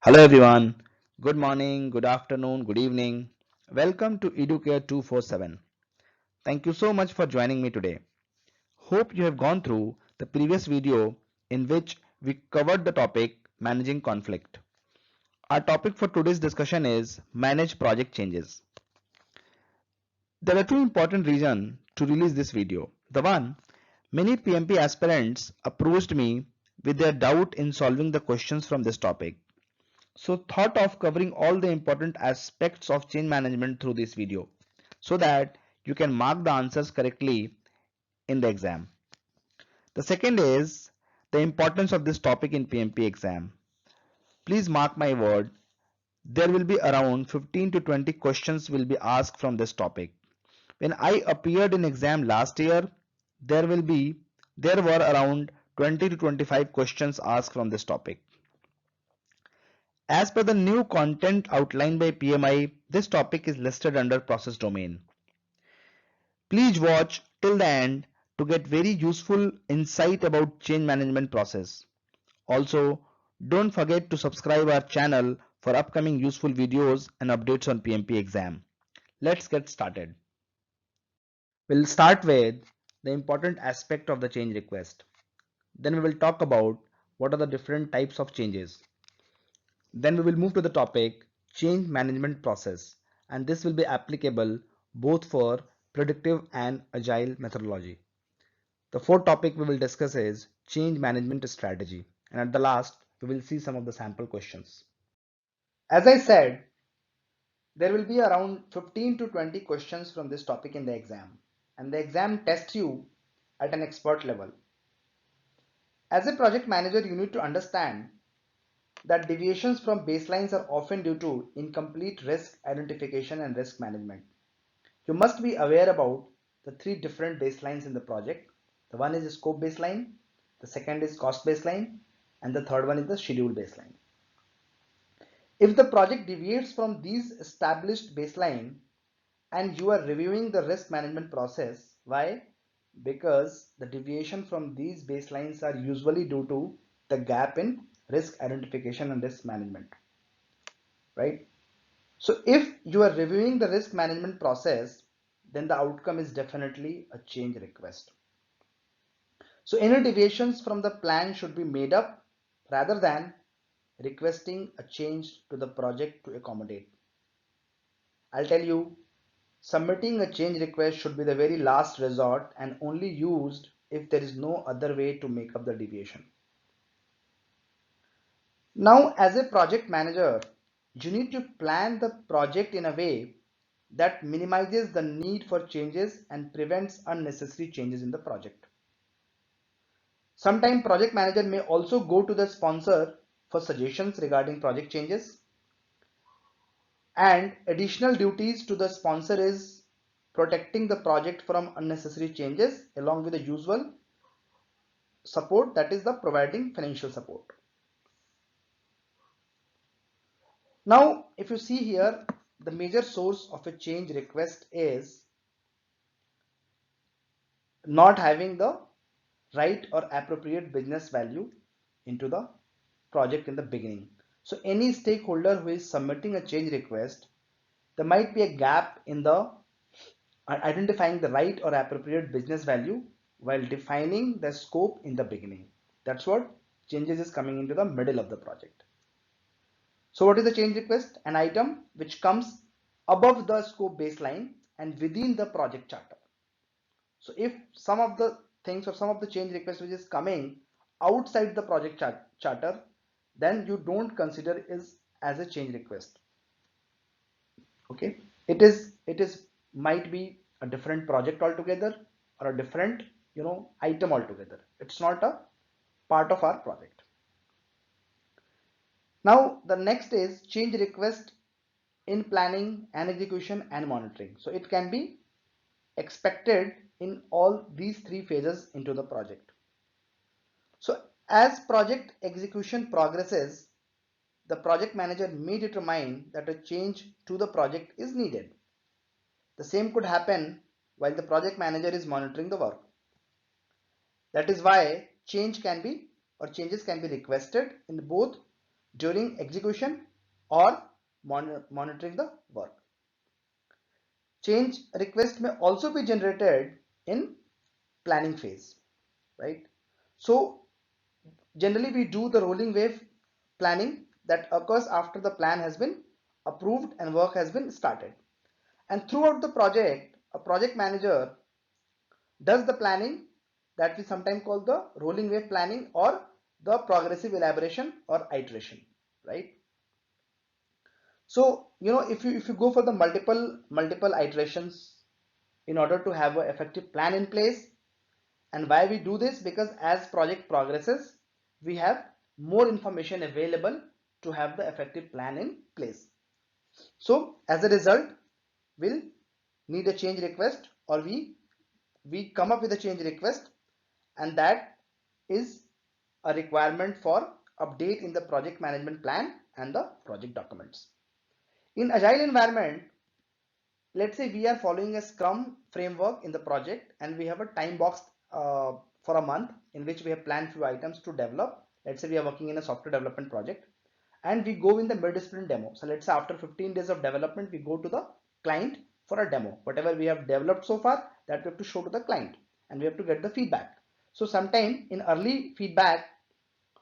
Hello everyone. Good morning, good afternoon, good evening. Welcome to EduCare 247. Thank you so much for joining me today. Hope you have gone through the previous video in which we covered the topic managing conflict. Our topic for today's discussion is manage project changes. There are two important reasons to release this video. The one, many PMP aspirants approached me with their doubt in solving the questions from this topic. So thought of covering all the important aspects of change management through this video so that you can mark the answers correctly in the exam. The second is the importance of this topic in PMP exam. Please mark my word, there will be around 15 to 20 questions will be asked from this topic. When I appeared in exam last year, there were around 20 to 25 questions asked from this topic. As per the new content outlined by PMI, this topic is listed under process domain. Please watch till the end to get very useful insight about change management process. Also, don't forget to subscribe our channel for upcoming useful videos and updates on PMP exam. Let's get started. We'll start with the important aspect of the change request. Then we will talk about what are the different types of changes. Then we will move to the topic change management process, and this will be applicable both for predictive and agile methodology. The fourth topic we will discuss is change management strategy, and at the last we will see some of the sample questions. As I said, there will be around 15 to 20 questions from this topic in the exam, and the exam tests you at an expert level. As a project manager, you need to understand that deviations from baselines are often due to incomplete risk identification and risk management. You must be aware about the three different baselines in the project. The one is the scope baseline, the second is cost baseline, and the third one is the schedule baseline. If the project deviates from these established baseline and you are reviewing the risk management process, why? Because the deviation from these baselines are usually due to the gap in risk identification and risk management, right? So if you are reviewing the risk management process, then the outcome is definitely a change request. So any deviations from the plan should be made up rather than requesting a change to the project to accommodate. I'll tell you, submitting a change request should be the very last resort and only used if there is no other way to make up the deviation. Now, as a project manager, you need to plan the project in a way that minimizes the need for changes and prevents unnecessary changes in the project. Sometimes project manager may also go to the sponsor for suggestions regarding project changes, and additional duties to the sponsor is protecting the project from unnecessary changes along with the usual support, that is the providing financial support. Now, if you see here, the major source of a change request is not having the right or appropriate business value into the project in the beginning. So any stakeholder who is submitting a change request, there might be a gap in the identifying the right or appropriate business value while defining the scope in the beginning. That's what changes is coming into the middle of the project. So what is the change request? An item which comes above the scope baseline and within the project charter. So if some of the things or some of the change request which is coming outside the project charter, then you don't consider it as a change request. Okay, it is might be a different project altogether or a different item altogether. It's not a part of our project. Now the next is change request in planning and execution and monitoring. So it can be expected in all these three phases into the project. So as project execution progresses, the project manager may determine that a change to the project is needed. The same could happen while the project manager is monitoring the work. That is why changes can be requested in both during execution or monitoring the work. Change request may also be generated in planning phase, right? So generally we do the rolling wave planning that occurs after the plan has been approved and work has been started. And throughout the project, a project manager does the planning that we sometimes call the rolling wave planning or the progressive elaboration or iteration, right? So if you go for the multiple iterations in order to have an effective plan in place. And why we do this? Because as project progresses, we have more information available to have the effective plan in place. So as a result, we'll need a change request, or we come up with a change request, and that is a requirement for update in the project management plan and the project documents. In agile environment, let's say we are following a scrum framework in the project and we have a time box for a month in which we have planned few items to develop. Let's say we are working in a software development project and we go in the mid-sprint demo. So let's say after 15 days of development, we go to the client for a demo. Whatever we have developed so far, that we have to show to the client and we have to get the feedback. So sometime in early feedback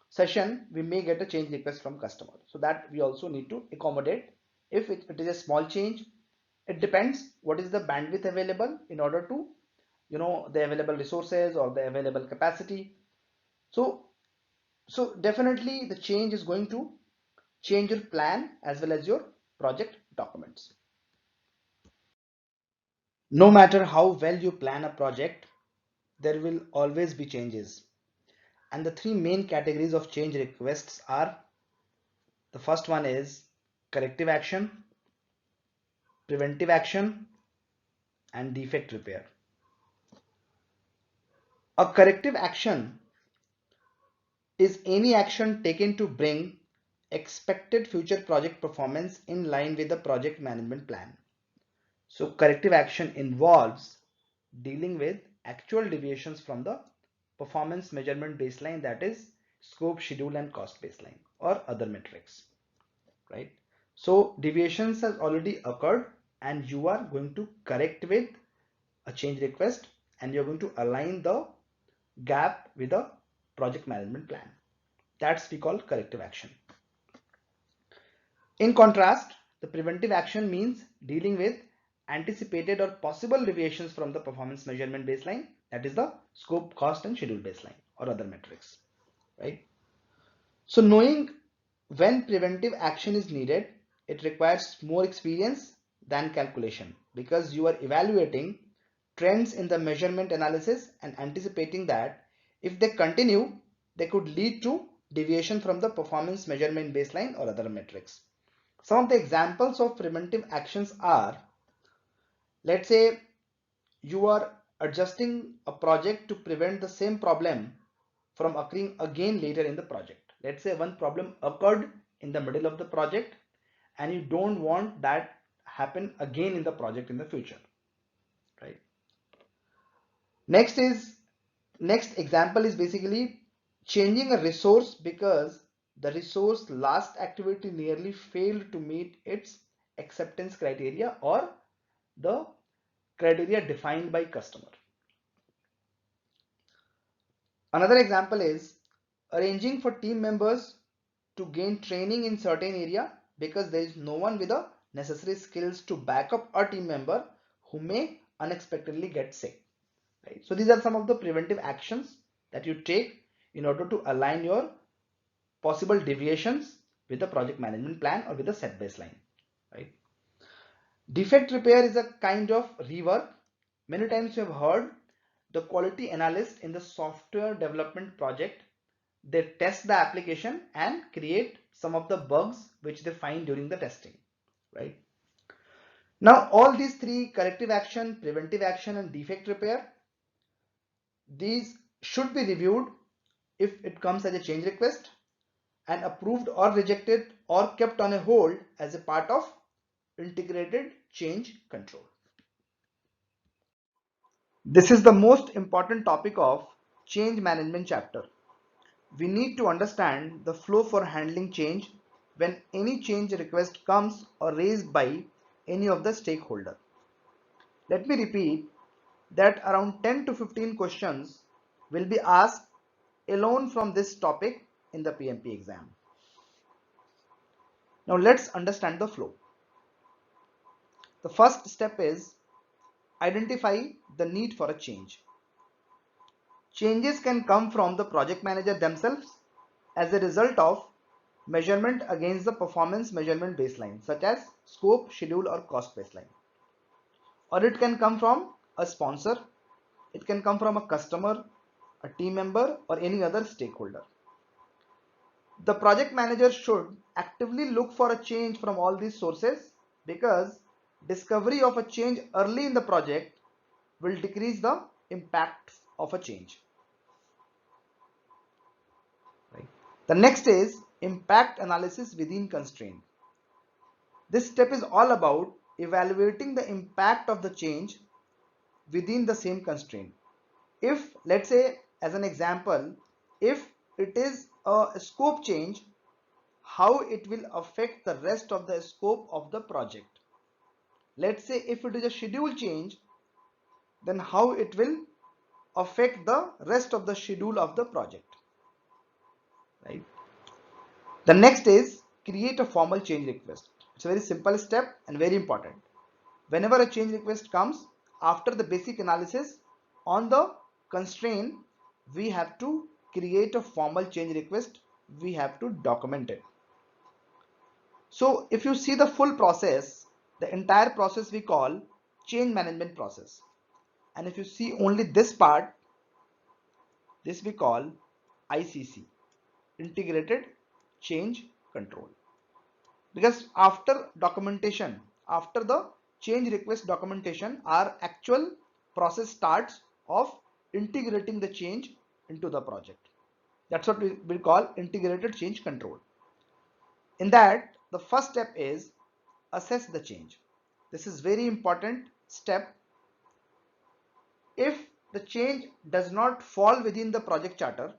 session, we may get a change request from customer. So that we also need to accommodate. If it is a small change, it depends what is the bandwidth available in order to the available resources or the available capacity. So definitely the change is going to change your plan as well as your project documents. No matter how well you plan a project, there will always be changes, and the three main categories of change requests are: the first one is corrective action, preventive action, and defect repair. A corrective action is any action taken to bring expected future project performance in line with the project management plan. So corrective action involves dealing with actual deviations from the performance measurement baseline, that is scope, schedule, and cost baseline or other metrics, right? So deviations has already occurred and you are going to correct with a change request and you're going to align the gap with a project management plan. That's we call corrective action. In contrast, the preventive action means dealing with anticipated or possible deviations from the performance measurement baseline, that is the scope, cost, and schedule baseline or other metrics, right? So knowing when preventive action is needed, it requires more experience than calculation, because you are evaluating trends in the measurement analysis and anticipating that if they continue, they could lead to deviation from the performance measurement baseline or other metrics. Some of the examples of preventive actions are, let's say you are adjusting a project to prevent the same problem from occurring again later in the project. Let's say one problem occurred in the middle of the project and you don't want that happen again in the project in the future, right? Next example is basically changing a resource because the resource last activity nearly failed to meet its acceptance criteria or the criteria defined by customer. Another example is arranging for team members to gain training in certain area because there is no one with the necessary skills to back up a team member who may unexpectedly get sick, right? So these are some of the preventive actions that you take in order to align your possible deviations with the project management plan or with the set baseline, right? Defect repair is a kind of rework. Many times you have heard the quality analyst in the software development project, they test the application and create some of the bugs which they find during the testing, right? Now all these three, corrective action, preventive action, and defect repair, these should be reviewed if it comes as a change request and approved or rejected or kept on a hold as a part of integrated change control. This is the most important topic of change management chapter. We need to understand the flow for handling change when any change request comes or raised by any of the stakeholder. Let me repeat that around 10 to 15 questions will be asked alone from this topic in the PMP exam. Now let's understand the flow. The first step is identify the need for a change. Changes can come from the project manager themselves as a result of measurement against the performance measurement baseline, such as scope, schedule, or cost baseline. Or it can come from a sponsor, it can come from a customer, a team member, or any other stakeholder. The project manager should actively look for a change from all these sources, because discovery of a change early in the project will decrease the impact of a change. Right. The next is impact analysis within constraint. This step is all about evaluating the impact of the change within the same constraint. If, let's say, as an example, if it is a scope change, how it will affect the rest of the scope of the project. Let's say if it is a schedule change, then how it will affect the rest of the schedule of the project. Right. The next is create a formal change request. It's a very simple step and very important. Whenever a change request comes, after the basic analysis on the constraint, we have to create a formal change request. We have to document it. So if you see the full process, the entire process we call change management process. And if you see only this part, this we call ICC, integrated change control. Because after documentation, after the change request documentation, our actual process starts of integrating the change into the project. That's what we will call integrated change control. In that, the first step is assess the change. This is very important step. If the change does not fall within the project charter,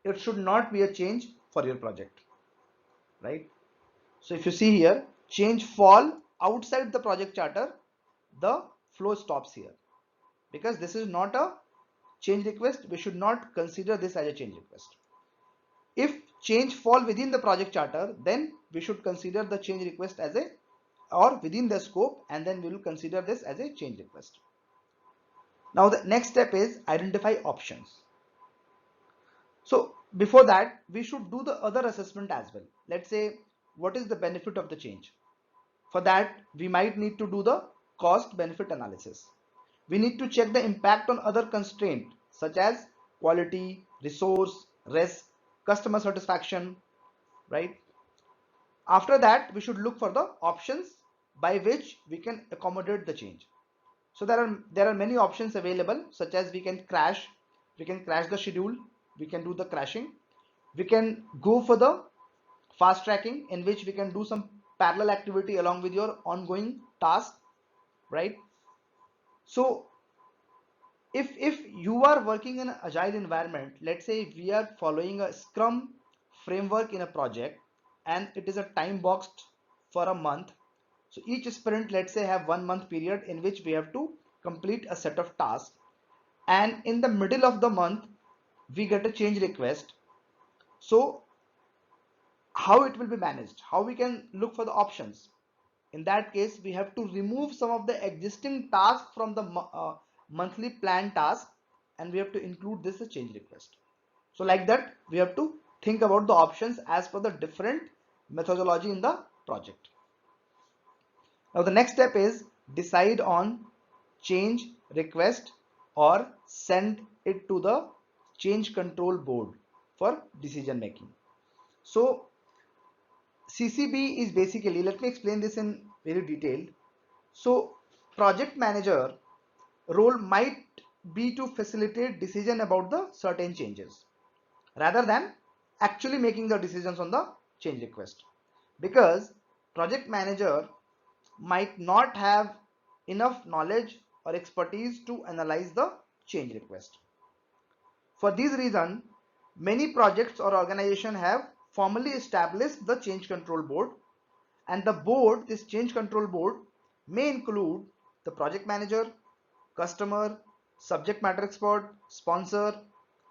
it should not be a change for your project, right? So if you see here, change fall outside the project charter, the flow stops here, because this is not a change request. We should not consider this as a change request. If change fall within the project charter, then we should consider the change request as a, or within the scope, and then we will consider this as a change request. Now the next step is identify options. So before that, we should do the other assessment as well. Let's say, what is the benefit of the change? For that, we might need to do the cost benefit analysis. We need to check the impact on other constraints such as quality, resource, risk, customer satisfaction, right? After that, we should look for the options by which we can accommodate the change. So there are many options available, such as we can crash the schedule, we can do the crashing, we can go for the fast tracking, in which we can do some parallel activity along with your ongoing task, right? So if you are working in an agile environment, let's say we are following a scrum framework in a project, and it is a time boxed for a month. So each sprint, let's say, have 1 month period in which we have to complete a set of tasks, and in the middle of the month we get a change request. So how it will be managed, how we can look for the options? In that case, we have to remove some of the existing tasks from the monthly plan task, and we have to include this as change request. So like that, we have to think about the options as per the different methodology in the project. Now the next step is decide on change request or send it to the change control board for decision making. So CCB is basically, let me explain this in very detail. So project manager role might be to facilitate decision about the certain changes rather than actually making the decisions on the change request, because project manager might not have enough knowledge or expertise to analyze the change request. For this reason, many projects or organizations have formally establish the change control board, and this change control board may include the project manager, customer, subject matter expert, sponsor,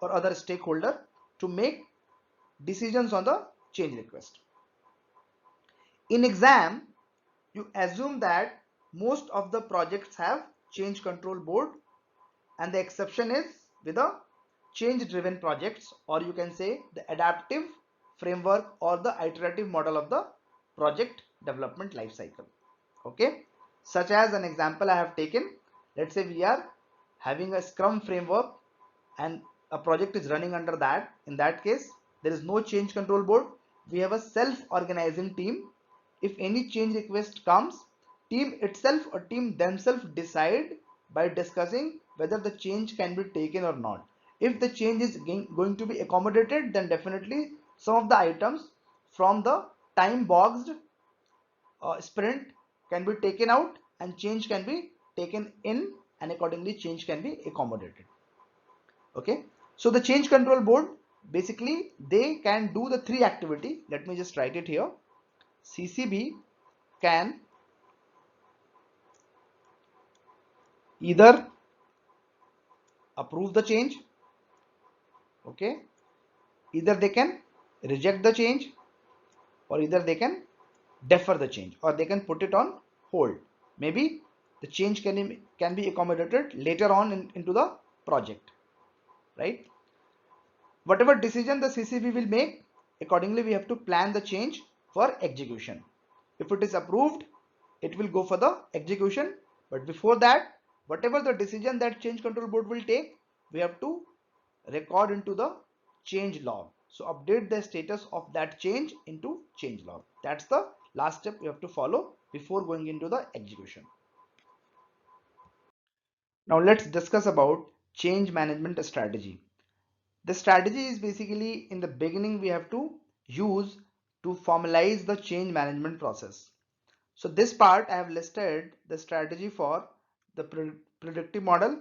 or other stakeholder to make decisions on the change request. In exam, you assume that most of the projects have change control board, and the exception is with the change driven projects, or you can say the adaptive framework or the iterative model of the project development life cycle. Okay, such as an example I have taken, let's say we are having a scrum framework and a project is running under that. In that case, there is no change control board, we have a self-organizing team. If any change request comes, team itself or team themselves decide by discussing whether the change can be taken or not. If the change is going to be accommodated, then definitely some of the items from the time boxed sprint can be taken out and change can be taken in, and accordingly change can be accommodated. Okay, so the change control board, basically they can do the three activity. Let me just write it here. CCB can either approve the change, okay, either they can reject the change, or either they can defer the change, or they can put it on hold. Maybe the change can be accommodated later on into the project, right? Whatever decision the CCB will make, accordingly we have to plan the change for execution. If it is approved, it will go for the execution, but before that, whatever the decision that change control board will take, we have to record into the change log. So update the status of that change into change log. That's the last step we have to follow before going into the execution. Now let's discuss about change management strategy. The strategy is basically, in the beginning we have to use to formalize the change management process. So this part I have listed the strategy for the predictive model,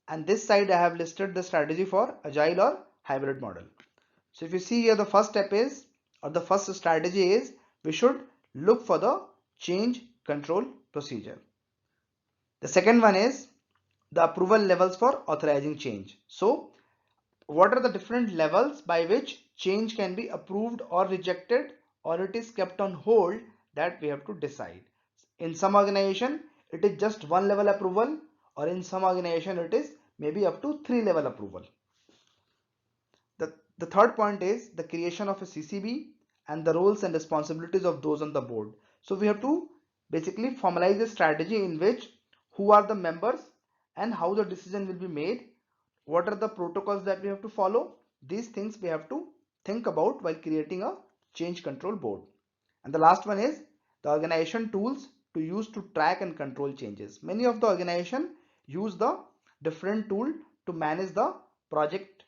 and this side I have listed the strategy for agile or hybrid model. So if you see here, the first step is, or the first strategy is, we should look for the change control procedure. The second one is the approval levels for authorizing change. So what are the different levels by which change can be approved or rejected, or it is kept on hold, that we have to decide. In some organization it is just one level approval, or in some organization it is maybe up to 3 level approval. The third point is the creation of a CCB and the roles and responsibilities of those on the board. So we have to basically formalize a strategy in which who are the members and how the decision will be made, what are the protocols that we have to follow. These things we have to think about while creating a change control board. And the last one is the organization tools to use to track and control changes. Many of the organization use the different tool to manage the project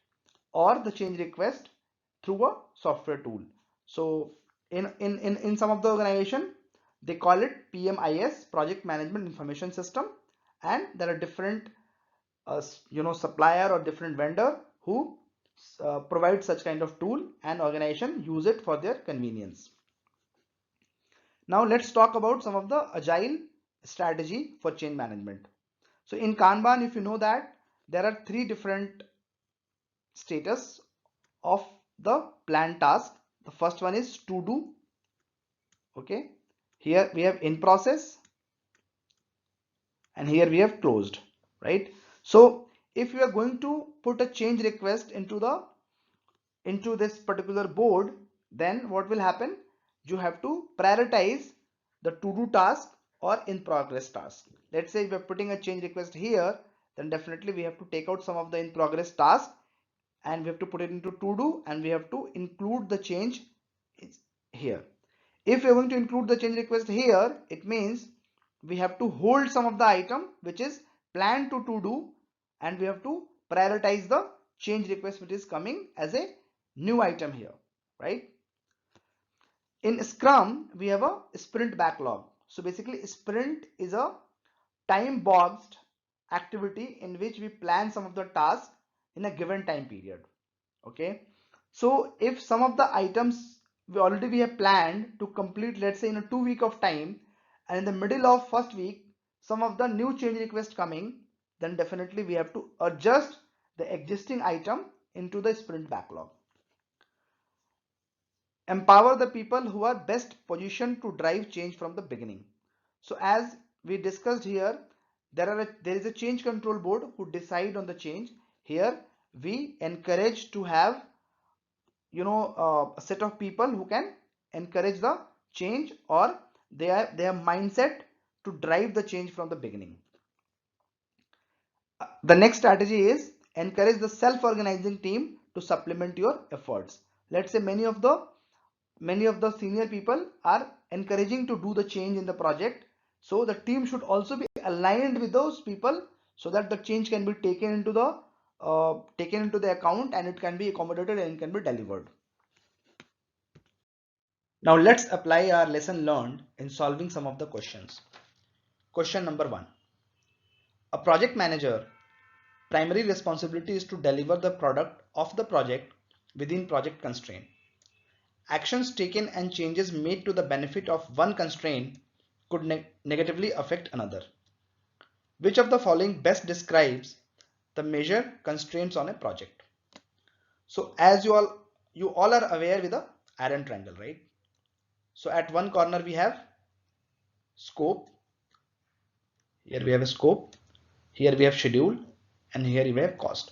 or the change request through a software tool. So in some of the organization they call it PMIS, project management information system, and there are different supplier or different vendor who provide such kind of tool, and organization use it for their convenience. Now let's talk about some of the agile strategy for change management. So in Kanban, if you know that there are 3 different status of the planned task. The first one is to do. Okay, here we have in process, and here we have closed, right? So if you are going to put a change request into this particular board, then what will happen? You have to prioritize the to do task or in progress task. Let's say if we are putting a change request here, then definitely we have to take out some of the in progress task and we have to put it into to do, and we have to include the change here. If we are going to include the change request here, it means we have to hold some of the item which is planned to do, and we have to prioritize the change request which is coming as a new item here, right? In Scrum we have a sprint backlog. So basically sprint is a time boxed activity in which we plan some of the tasks in a given time period. Okay, so if some of the items we have planned to complete, let's say, in a 2 week of time, and in the middle of first week some of the new change request coming, then definitely we have to adjust the existing item into the sprint backlog. Empower the people who are best positioned to drive change from the beginning. So as we discussed here, there is a change control board who decide on the change. Here we encourage to have a set of people who can encourage the change, or they have mindset to drive the change from the beginning. The next strategy is encourage the self-organizing team to supplement your efforts. Let's say many of the senior people are encouraging to do the change in the project, so the team should also be aligned with those people so that the change can be taken into the account, and it can be accommodated and it can be delivered. Now let's apply our lesson learned in solving some of the questions. Question number 1. A project manager primary responsibility is to deliver the product of the project within project constraint. Actions taken and changes made to the benefit of one constraint could negatively affect another. Which of the following best describes the major constraints on a project? So as you all are aware with the iron triangle, right? So at one corner we have scope, here we have a scope, here we have schedule, and here we have cost.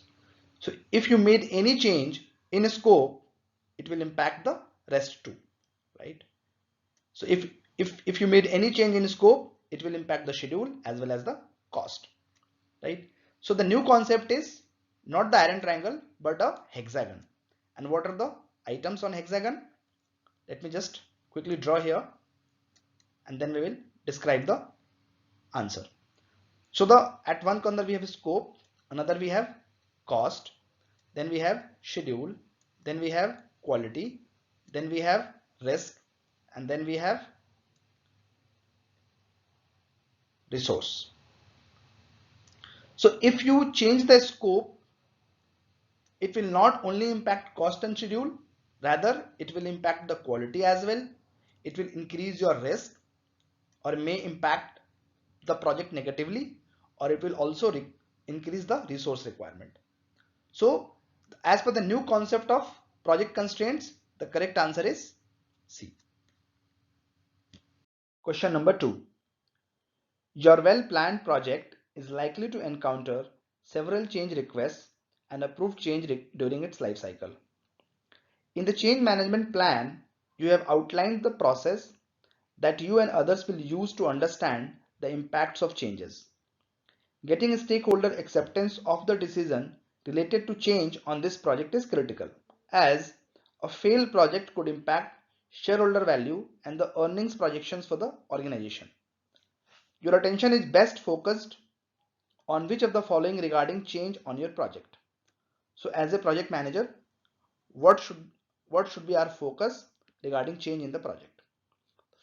So if you made any change in a scope, it will impact the rest too, right? So if you made any change in scope, it will impact the schedule as well as the cost, right? So the new concept is not the iron triangle but a hexagon. And what are the items on hexagon? Let me just quickly draw here, and then we will describe the answer. So at one corner we have scope, another we have cost, then we have schedule, then we have quality, then we have risk, and then we have resource. So if you change the scope, it will not only impact cost and schedule, rather it will impact the quality as well. It will increase your risk or may impact the project negatively, or it will also increase the resource requirement. So as per the new concept of project constraints, the correct answer is C. Question number 2. Your well-planned project is likely to encounter several change requests and approved change during its life cycle. In the change management plan, you have outlined the process that you and others will use to understand the impacts of changes. Getting stakeholder acceptance of the decision related to change on this project is critical, as a failed project could impact shareholder value and the earnings projections for the organization. Your attention is best focused on which of the following regarding change on your project. So as a project manager, what should be our focus regarding change in the project?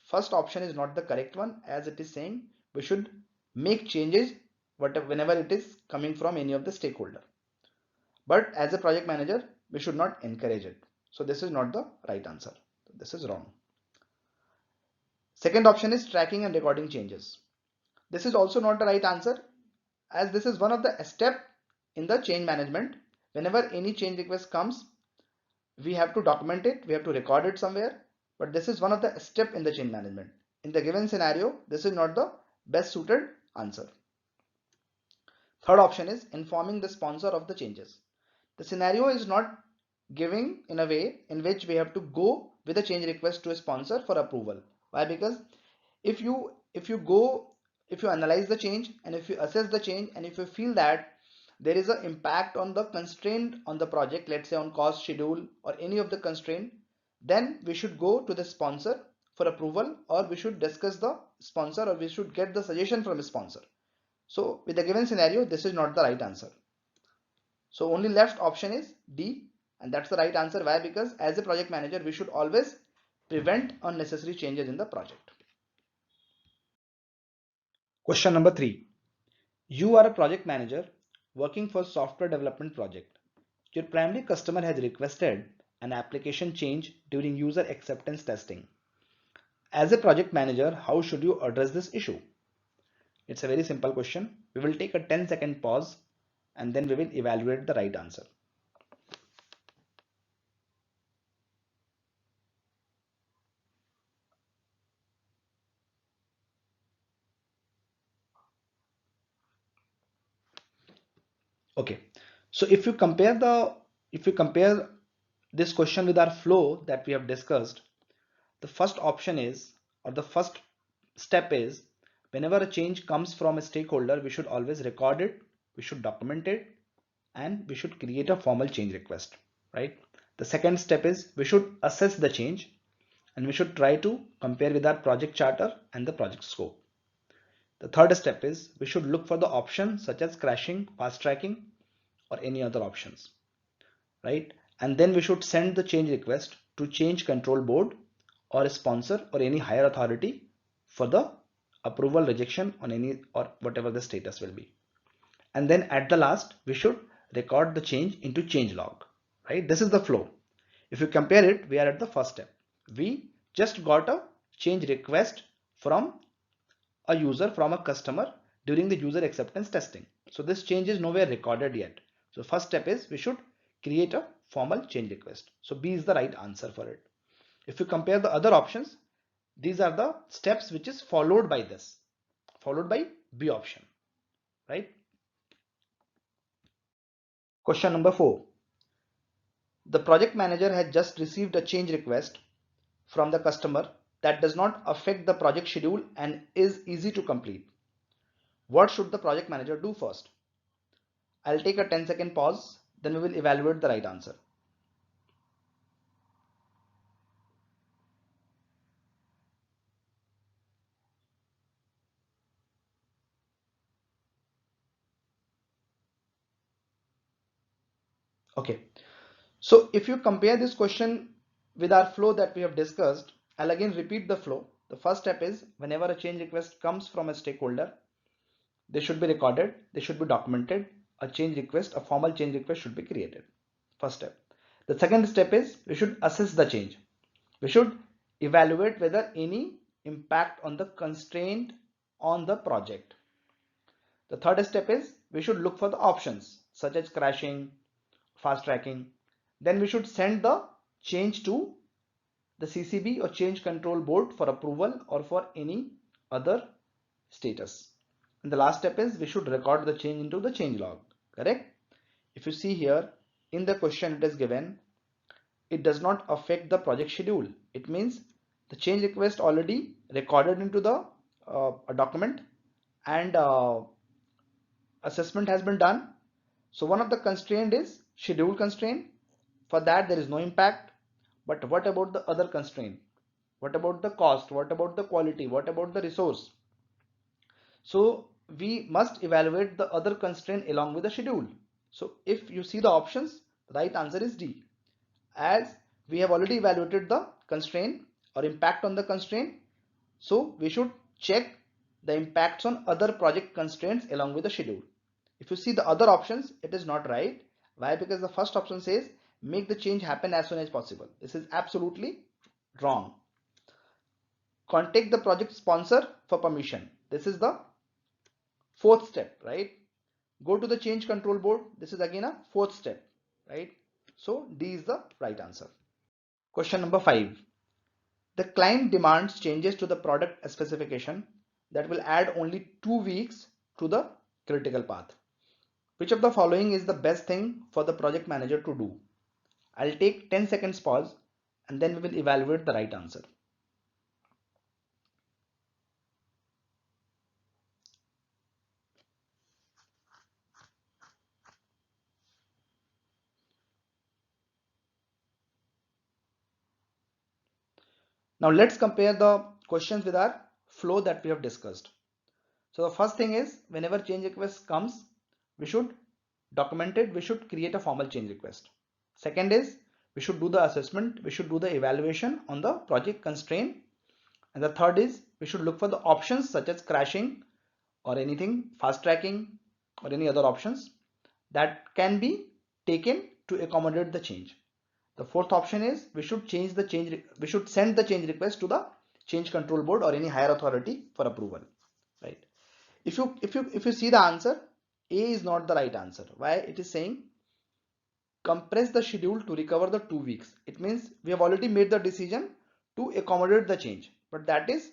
First option is not the correct one, as it is saying we should make changes whenever it is coming from any of the stakeholder. But as a project manager, we should not encourage it. So this is not the right answer. This is wrong. Second option is tracking and recording changes. This is also not the right answer, as this is one of the step in the change management. Whenever any change request comes, we have to document it, we have to record it somewhere, but this is one of the step in the change management. In the given scenario, this is not the best suited answer. Third option is informing the sponsor of the changes. The scenario is not giving in a way in which we have to go with a change request to a sponsor for approval. Why? Because if you analyze the change, and if you assess the change, and if you feel that there is an impact on the constraint on the project, let's say on cost, schedule, or any of the constraint, then we should go to the sponsor for approval, or we should discuss the sponsor, or we should get the suggestion from a sponsor. So with the given scenario, this is not the right answer. So only left option is D, and that's the right answer. Why? Because as a project manager, we should always prevent unnecessary changes in the project. Question number 3. You are a project manager working for software development project. Your primary customer has requested an application change during user acceptance testing. As a project manager, how should you address this issue? It's a very simple question. We will take a 10-second pause and then we will evaluate the right answer. Okay, so if you compare this question with our flow that we have discussed, the first option is, or the first step is, whenever a change comes from a stakeholder, we should always record it, we should document it, and we should create a formal change request, right? The second step is we should assess the change and we should try to compare with our project charter and the project scope. The third step is we should look for the options such as crashing, fast tracking, or any other options, right? And then we should send the change request to change control board or a sponsor or any higher authority for the approval, rejection on any or whatever the status will be. And then at the last, we should record the change into change log, right? This is the flow. If you compare it, we are at the first step. We just got a change request from a user, from a customer during the user acceptance testing. So this change is nowhere recorded yet. So first step is we should create a formal change request. So B is the right answer for it. If you compare the other options, these are the steps which is followed by this, followed by B option, right? Question number 4. The project manager has just received a change request from the customer that does not affect the project schedule and is easy to complete. What should the project manager do first? I'll take a 10-second pause, then we will evaluate the right answer. Okay, so if you compare this question with our flow that we have discussed, I'll again repeat the flow. The first step is whenever a change request comes from a stakeholder, they should be recorded, they should be documented, a change request, a formal change request should be created. First step. The second step is we should assess the change. We should evaluate whether any impact on the constraint on the project. The third step is we should look for the options such as crashing, fast tracking. Then we should send the change to the CCB or change control board for approval or for any other status. And the last step is we should record the change into the change log, correct? If you see here in the question it is given, it does not affect the project schedule. It means the change request already recorded into the document and assessment has been done. So one of the constraint is schedule constraint. For that there is no impact. But what about the other constraint? What about the cost? What about the quality? What about the resource? So we must evaluate the other constraint along with the schedule. So if you see the options, the right answer is D. As we have already evaluated the constraint or impact on the constraint, so we should check the impacts on other project constraints along with the schedule. If you see the other options, it is not right. Why? Because the first option says make the change happen as soon as possible. This is absolutely wrong. Contact the project sponsor for permission. This is the fourth step, right? Go to the change control board. This is again a fourth step, right? So D is the right answer. Question number 5. The client demands changes to the product specification that will add only 2 weeks to the critical path. Which of the following is the best thing for the project manager to do? I'll take 10 seconds pause and then we will evaluate the right answer. Now let's compare the questions with our flow that we have discussed. So the first thing is whenever change request comes, we should document it, we should create a formal change request. Second is we should do the assessment, we should do the evaluation on the project constraint. And the third is we should look for the options such as crashing or anything, fast tracking or any other options that can be taken to accommodate the change. The fourth option is we should we should send the change request to the change control board or any higher authority for approval, right? If you see the answer, A is not the right answer. Why? It is saying compress the schedule to recover the 2 weeks. It means we have already made the decision to accommodate the change, but that is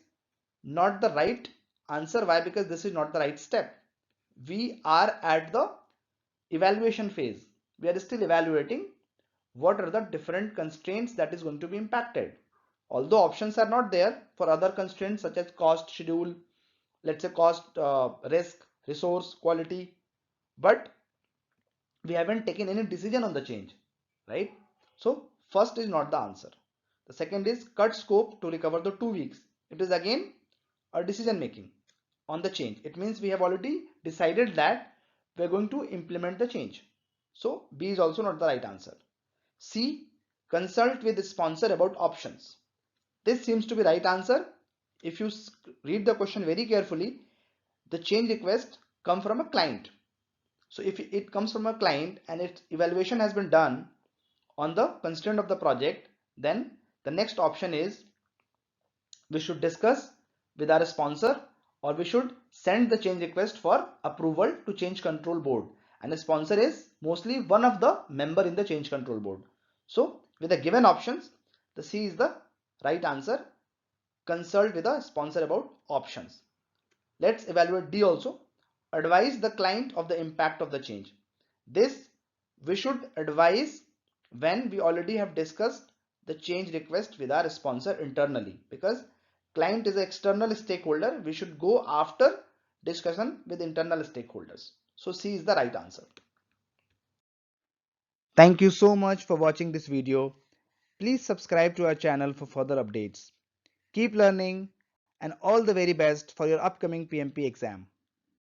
not the right answer. Why? Because this is not the right step. We are at the evaluation phase. We are still evaluating what are the different constraints that is going to be impacted. Although options are not there for other constraints such as cost, schedule, let's say cost, risk, resource, quality, but we haven't taken any decision on the change, right? So first is not the answer. The second is cut scope to recover the 2 weeks. It is again a decision making on the change. It means we have already decided that we are going to implement the change. So B is also not the right answer. C, consult with the sponsor about options. This seems to be right answer. If you read the question very carefully, the change request come from a client. So if it comes from a client and its evaluation has been done on the constraint of the project, then the next option is we should discuss with our sponsor, or we should send the change request for approval to change control board, and the sponsor is mostly one of the member in the change control board. So with the given options, the C is the right answer. Consult with the sponsor about options. Let's evaluate D also. Advise the client of the impact of the change. This we should advise when we already have discussed the change request with our sponsor internally, because client is an external stakeholder. We should go after discussion with internal stakeholders. So C is the right answer. Thank you so much for watching this video. Please subscribe to our channel for further updates. Keep learning and all the very best for your upcoming PMP exam.